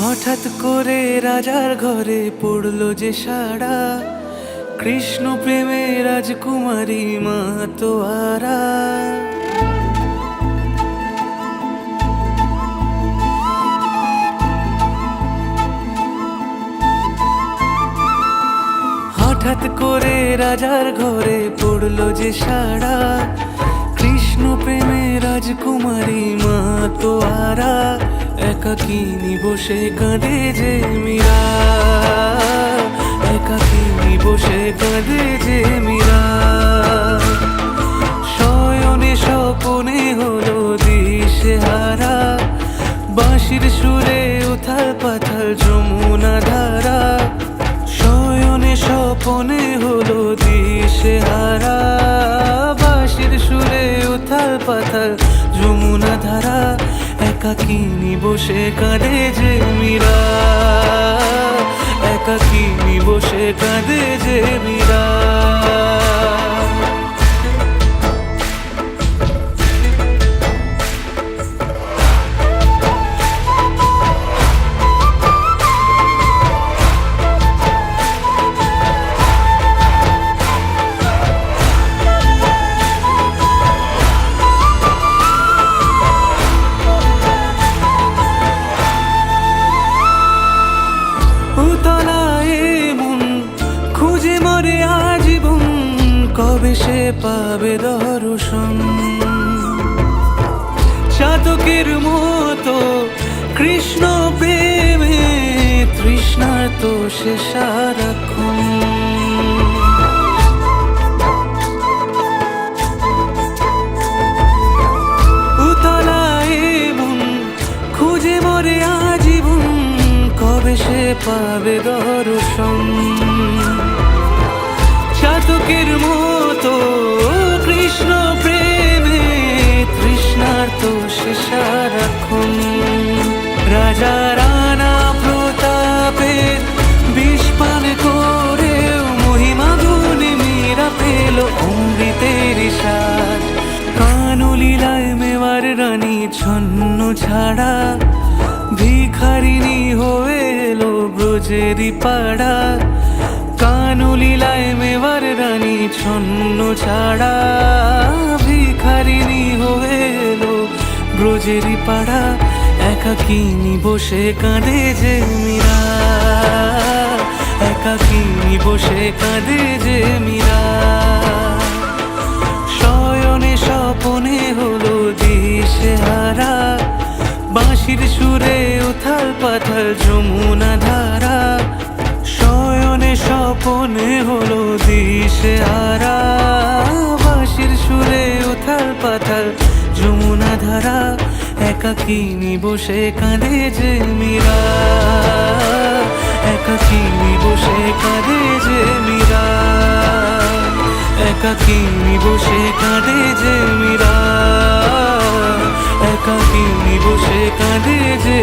হঠাৎ করে রাজার ঘরে পড়লো যে সাড়া, কৃষ্ণ প্রেমে রাজকুমারী মাতোয়ারা। হঠাৎ করে রাজার ঘরে পড়লো যে সাড়া, কৃষ্ণ প্রেমে রাজকুমারী মাতোয়ারা। একাকিনী বসে কাঁদে যে মীরা, একাকিনী বসে কাঁদে যে মীরা। শয়নে স্বপনে হলো দিশেহারা, বাঁশির সুরে উথাল পাথাল যমুনা ধারা। শয়নে স্বপনে হলো দিশেহারা, বাঁশির সুরে উথাল পাথাল যমুনা ধারা। একাকিনী বসে কাঁদে যে মীরা, একাকিনী বসে কাঁদে যে মীরা। খুঁজে মরে আজীবন, কবে সে পাবে দর্শন। চাতকের মতো কৃষ্ণ প্রেমে তৃষ্ণার্ত সে সারাক্ষণ। উতলায় মন খুঁজে মরে আজীবন, কবে সে পাবে দর্শন। চাতকের মতো কৃষ্ণ প্রেমে তৃষ্ণার্ত সে সারাক্ষণ। রাজা রানা প্রতাপের বিষ পান করেও মহিমা গুণে মীরা পেল অমৃতের স্বাদ। কানলীলায় মেওয়ার রানী ছন্ন ছাড়া, ভিখারিনী হয়ে এলো ব্রজেরই পাড়া। কানলীলায় মেওয়ার রানী ছন্ন ছাড়া, ভিখারিনী হয়ে এলো ব্রজেরই পাড়া। একাকিনী বসে কাঁদে যে মীরা, একাকিনী বসে কাঁদে যে মীরা। শয়নে স্বপনে হলো দিশেহারা, বাঁশির সুরে উথাল পাথাল যমুনা ধারা। শয়নে স্বপনে হলো দিশেহারা, বাঁশির সুরে উথাল পাথাল যমুনা ধারা। একাকিনী বসে কাঁদে যে মীরা, একাকিনী বসে কাঁদে যে মীরা, একাকিনী বসে কাঁদে যে মীরা, একাকিনী বসে কাঁদে যে